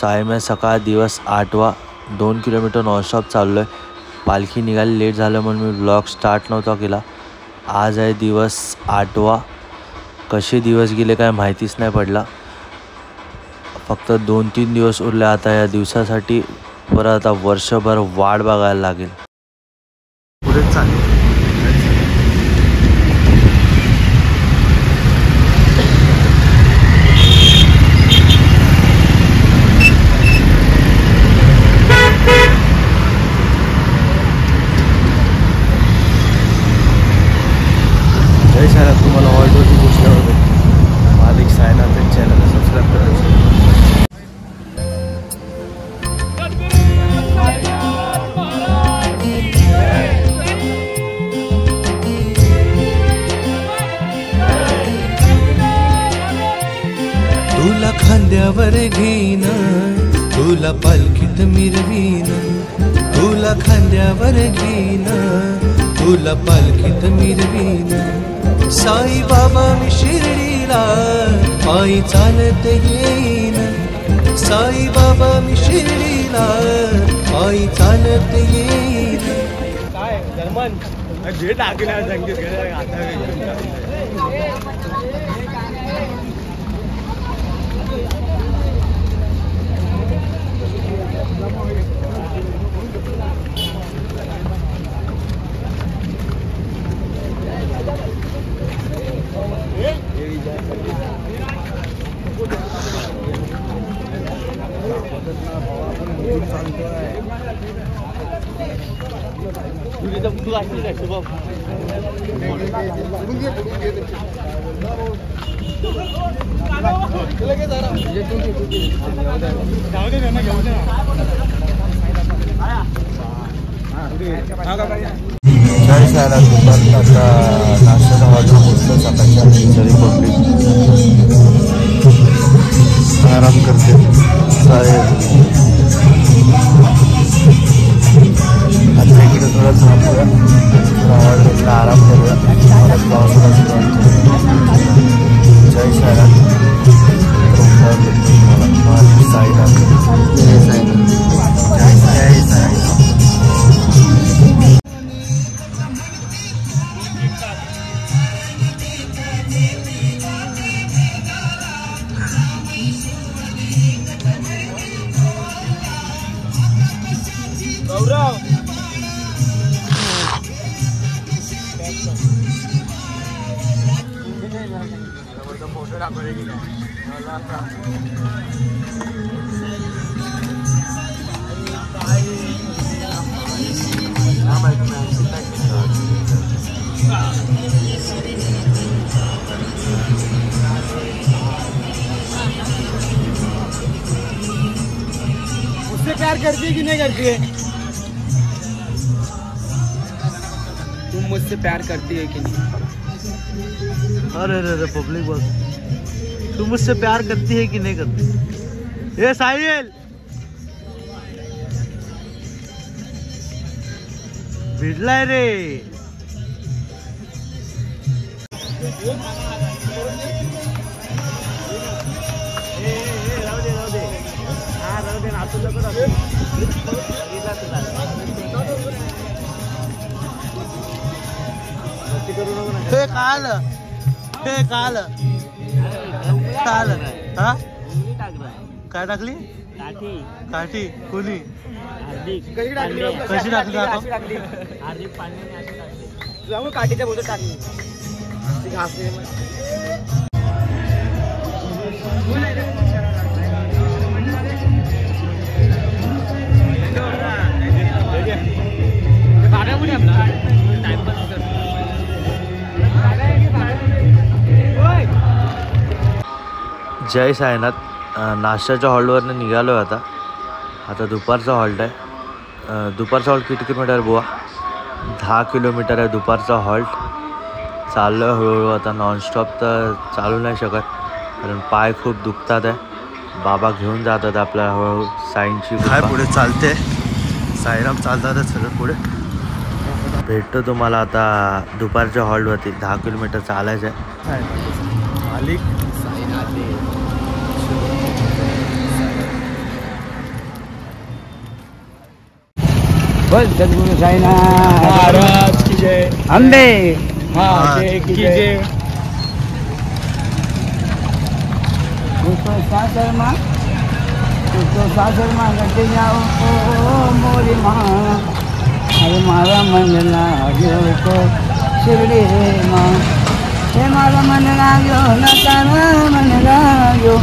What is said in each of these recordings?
सायम सकाळ दिवस 8वा 2 kilometre non-stop चाललो आहे। पालखी निघाली लेट झालं म्हणून मी ब्लॉग स्टार्ट नव्हता केला। आज आहे दिवस 8वा। कसे दिवस गेले काय माहितीच नाही पडला। फक्त 2-3 दिवस उरले आता या दिवसासाठी। परत आता वर्षभर वाट बघायला लागेल। पुढे चालेल तुम्हाला ऑर्डरची गोष्ट होते मालिक सायनाथच्या चॅनलला सबस्क्राईब करायचं। तुला खांद्यावर घेईन, तुला पालखीत मिरवीन, तुला खांद्यावर घेईन, तुला पालखीत मिरवीन। साई बाबा मी शिर्डीला पायी चालत येईन, साई बाबा मी शिर्डीला पायी चालत येईन। काय जर्मन जे टाकला संगीत जय सायनाथ। दुपारचा आता नाश्त्याचा ऑर्डर पोचलो। सकाळच्या सरी पब्लिक आराम करते। आता इकडे थोडा थांबूया, ऑर्डरला आराम करूया, परत पावसाला सुरुवात करूया। जय सायनाथ। मालिक सायनाथ। जय सायनाथ। जय सायनाथ। गौरव फोटो टाकले की मुझसे प्यार करती है कि नहीं करती है? तुम मुझसे प्यार करती है कि नहीं? अरे अरे पब्लिक बस, तू मुझसे प्यार करती है कि नहीं करती? ये साहिल भिडलाय रे। हे काल हा काय टाकली? काठी कोणी? कशी टाकली? कशी टाकली? हार्दिक पांड्याने अशी टाकली। जाऊन काठीच्या बोलत टाकली घासले। जय सायनाथ। नाश्त्याच्या हॉल्टवरनं निघालो आहे आता दुपारचा हॉल्ट आहे। दुपारचा हॉल्ट किती किलोमीटर बुवा? 10 किलोमीटर आहे दुपारचा हॉल्ट। चाललो आहे हळूहळू आता। नॉनस्टॉप तर चालू नाही शकत कारण पाय खूप दुखतात आहे। बाबा घेऊन जातात आपल्या हळूहळू। साईंची काय पुढे चालते, साईराम चालतातच सगळं पुढे। भेटतो तुम्हाला आता दुपारच्या हॉल्टवरती। 10 किलोमीटर चालायचं आहे। मालिक सायनाथ। बोल सद्गुरु साईनाथ महाराज की जय. अंबे की जय. सासर माँ गटे जाओ मोरी माँ. अरे मारा मन लाग्यो तो शिरडी रे माँ. हे मारा मन लाग्यो न तारा मन लाग्यो.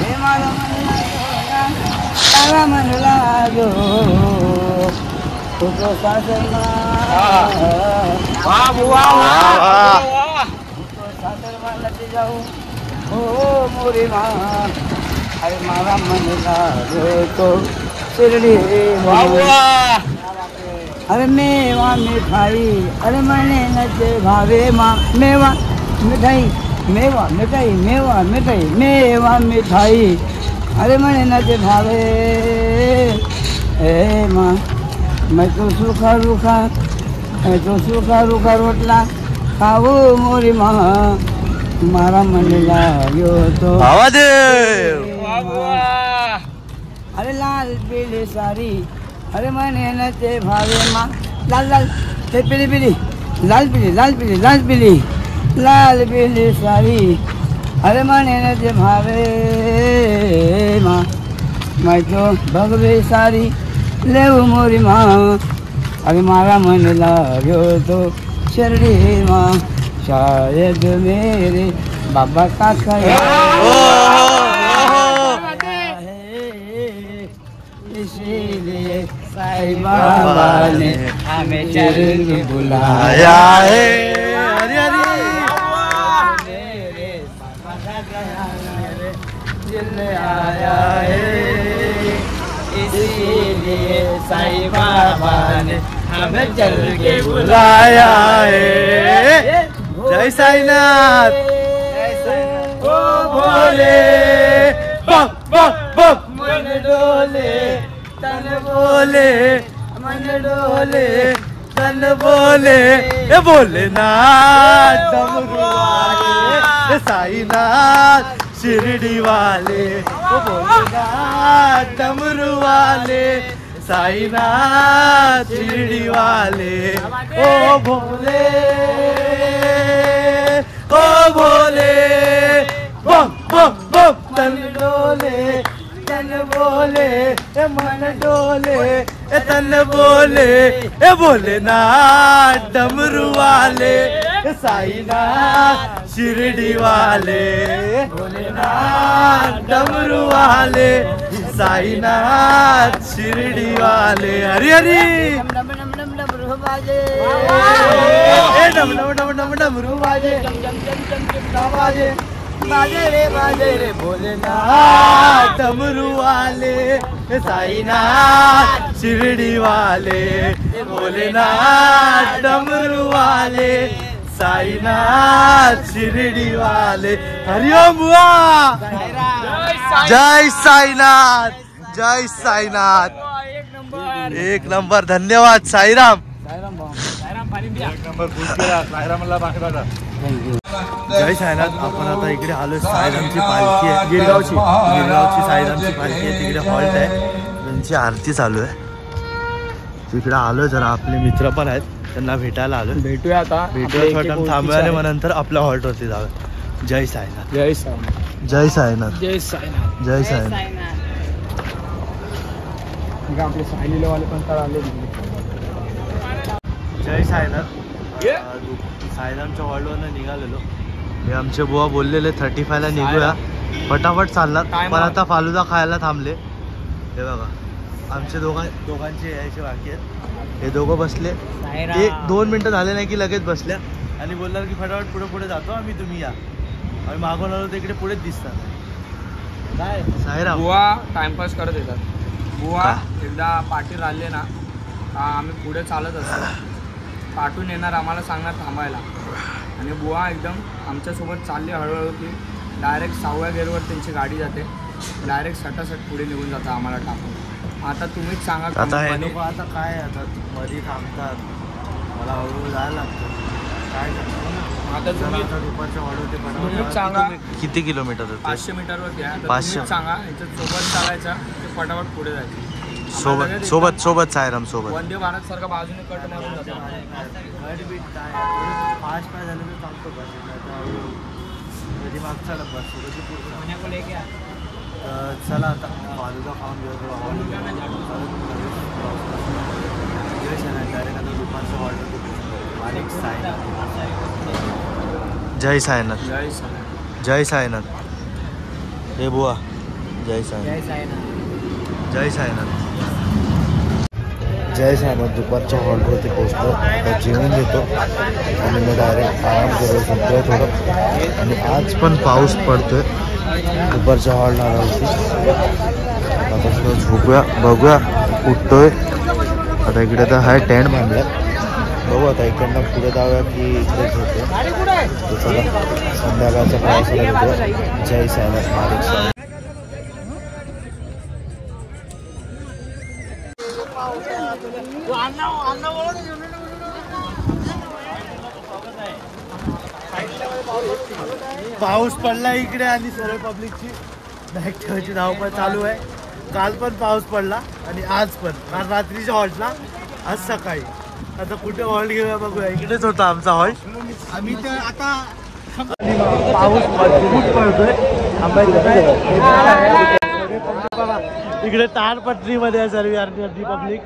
हे मारा मन लाग्यो न तारा मन लाग्यो. तो सासर माँ सासर माँ गटे जाओ ओ मोरी माँ. अरे मारा मन लागो तो शिरडी माँ. अरे मेवा मिठाई अरे मने नचे भावे माँ. मेवा मिठाई मेवा मिठाई मेवा मिठाई मेवा मिठाई अरे मने नचे भावे. ए माँ मैं तो सूखा रूखा रोटला खाओ मोरी माँ. मारा मन लाग्यो तो अरे लाल पीली सारी अरे मने नचे भावे माँ. लाल लाल ते पीली पीली लाल पीली लाल पीली लाल पीली लाल पीली सारी अरे मने नचे भावे माँ. मैं तो भगवे सारी ले मोरी माँ. अरे मारा मन लाग्यो तो शिरडी माँ. शायद मेरे बाबा का इसीलिए साईं बाबा ने हमें चरण बुलाया है. हरी हरी मेरे बाबा का गया मेरे दिल आया है. इसीलिए साईं बाबा ने हमें चल के बुलाया है. जय साईनाथ. ओ भोले बम बम बम. मन डोले तन बोले मन डोले तन बोले ए भोलेनाथ डमरू वाले. साईनाथ शिरडी वाले. ओ भोलेनाथ डमरू वाले. साईनाथ शिरडी वाले. ओ भोले बम बम बम. तन डोले तन बोले ए मन डोले ए तन बोले ए भोलेनाथ डमरू वाले. साईनाथ शिरडी वाले. भोलेनाथ डमरू वाले. साईनाथ शिरडी वाले. हरी हरी नम नम नम डमरू बाजे. ए नम नम नम नम डमरू बाजे. बाजे बाजे रे भोलेनाथ डमरू वाले. साईनाथ शिरडी वाले. भोलेनाथ डमरू वाले. साईनाथ शिरडी वाले. हरिओम बुआ. जय साईनाथ. जय साईनाथ. एक नंबर. धन्यवाद साईराम. जय साईनाथ. आपण आता इकडे आलो. साईरामची पालखी आहे. गिरगावची साईरामची पालखी आहे. तिकडे हॉल्ट आहे. त्यांची आरती चालू आहे. तिकडे आलो. जरा आपले मित्र पण आहेत त्यांना भेटायला आलो. भेटूया आता. भेटूया थांबूया आणि मग नंतर आपल्या हॉल्ट वरती जाऊया. जय साईनाथ. जय साईनाथ. जय साईनाथ. जय साईनाथ. जय साईनाथ. आपले सायलीला वाले पण तर आले. जय साईनाथ. साईरामच्या हॉल्टवरनं निघालेलो. हे आमचे बुवा बोललेले 35ला निघूया. फटाफट चालणार पण आता फालुदा खायला थांबले. हे बघा आमचे दोघांचे यायचे बाकी आहेत. हे दोघं बसले. 1-2 मिनटं झाले नाही की लगेच बसल्या आणि बोलणार की फटाफट पुढे पुढे जातो आम्ही. तुम्ही या. आम्ही मागून आलो तर इकडे पुढेच दिसतात. काय साईराम बुवा टाइमपास करत येतात. बुवा एकदा पाठी राहिले ना आम्ही पुढे चालत असतो. पाठून येणार आम्हाला सांगणार थांबायला आणि बुवा एकदम आमच्यासोबत चालले हळूहळू की डायरेक्ट 6व्या गेअरवर त्यांची गाडी जाते. डायरेक्ट सटासट पुढे निघून जातं आम्हाला टाकून. आता तुम्हीच सांगा. आता हे लोक आता काय आता मध्ये थांबतात. मला हळूहळू जायला लागतं. काय आता तुम्ही दुपारच्या ऑर्डर तुम्हीच सांगा किती किलोमीटर 500 मीटरवर घ्या. 500 सांगा याच्यासोबत चालायचं ते फटाफट पुढे जायचं. सोबत सायराम सोबत. वंदे भारत सारखं बाजूने कट मारून जातो. फास्ट काय झालं तर चालतो कधी मागचा डब्बा चला आता फालुदा खाऊन घेऊ. डायरेक्ट आता दुपारचं ऑर्डर. जय साईनाथ. जय साईनाथ. हे बुवा जय साईनाथ. जय साईनाथ. जय साईनाथ. दुपारच्या हॉलवरती पोचतो. आता जेवण घेतो आणि मग डायरेक्ट आराम करू शकतो थोडं. आणि आज पण पाऊस पडतोय दुपारच्या हॉल आल्यावरती. आता थोडं झोपूया बघूया उठतोय. आता इकडे तर हाय टेंट बांधला. बघू आता इकडनं पुढे जाऊया की इकडे झोपूया. तर चला संध्याकाळच्या प्रवासाला भेटूया. जय साईनाथ. मालिक साईनाथ. पाऊस पडला इकडे आणि सर्व पब्लिकची बॅग ठेवायची धावपळ चालू आहे. काल पण पाऊस पडला आणि आज पण. काल रात्रीच्या हॉल्टला आज सकाळी. आता कुठे हॉल्ट घेऊया बघूया. इकडेच होता आमचा हॉल्ट. आम्ही तर आता पाऊस खूप पडतोय. इकडे ताडपत्रीमध्ये सर्व अर्धी पब्लिक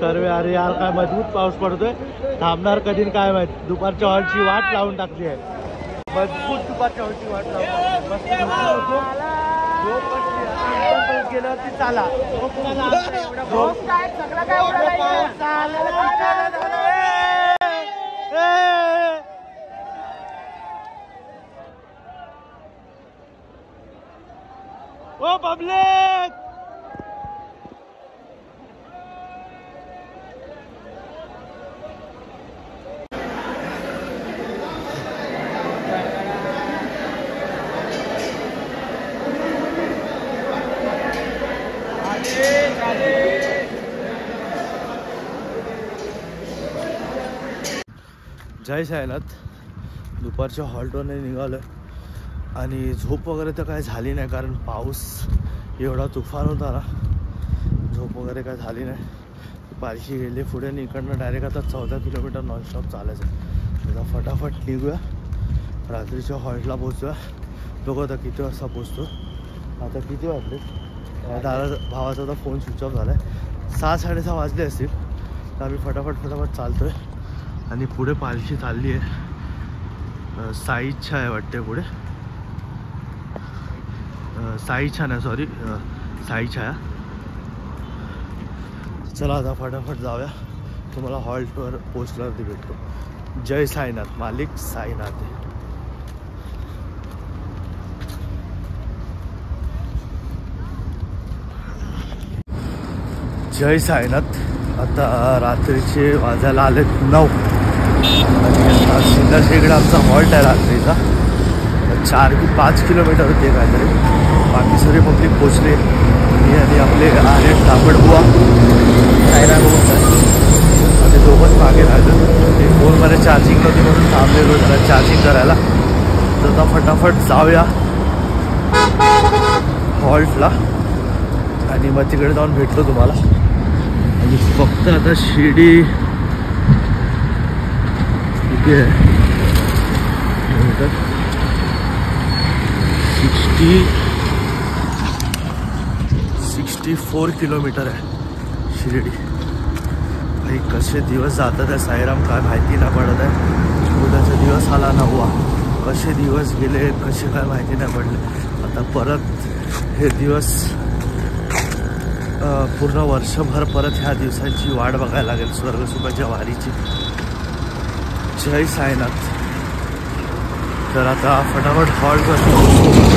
सर्व. अरे यार काय मजबूत पाऊस पडतोय. थांबणार कधी काय माहित. दुपारच्या हॉलची वाट लावून टाकली आहे. मजबूत दुपारच्या हॉलची वाट लावून गेल्यावरती चाला. ओ पब्लिक जय साईनाथ. दुपारच्या हॉल्टवरने निघालो आणि झोप वगैरे तर काय झाली नाही कारण पाऊस एवढा तुफान होता ना. झोप वगैरे काय झाली नाही. पारशी गेली पुढे आणि इकडनं डायरेक्ट आता 14 किलोमीटर नॉनस्टॉप चालायचं. आता फटाफट निघूया. रात्रीच्या हॉल्टला पोचूया. बघू आता किती वाजता पोचतो. आता किती वाजले. भावाचा तर फोन स्विच ऑफ झाला आहे. 6-6:30 वाजले असतील. तर आम्ही फटाफट चालतोय आणि पुढे पालखी चालली आहे. साई इच्छा आहे वाटते पुढे. साई इच्छा नाही सॉरी साई छाया. चला आता फटाफट जाऊया. तुम्हाला हॉल्टवर पोचल्यावरती भेटतो. जय साईनाथ. मालिक साईनाथ. जय साईनाथ. आता रात्रीचे वाजायला आलेत 9 आणि आता सिंदरशेकडे आमचा हॉल्ट आहे रात्रीचा. 4 की 5 किलोमीटर होते काहीतरी. बाकी सगळे पब्लिक पोचले. मी आणि आपले आहेत तापडबुवा सायरा बोलतात. ते दोघंच मागे राहिलं. ते फोनमध्ये चार्जिंग नव्हती म्हणून थांबलेलो त्याला चार्जिंग करायला. तर आता फटाफट जाऊया हॉल्टला आणि मग तिकडे जाऊन भेटलो तुम्हाला. आणि फक्त आता शिर्डी किती आहे 64 किलोमीटर आहे शिर्डी. भाई कसे दिवस जातात आहे साईराम काय माहिती नाही पडत आहे. उद्याचा दिवस आला ना हुआ. कसे दिवस गेले कसे काय माहिती नाही पडले. आता परत हे दिवस पूर्ण वर्षभर परत ह्या दिवसांची वाट बघायला लागेल स्वर्गसुखाच्या वारीची. जय साईनाथ. तर आता फटाफट हॉल्ट करतो.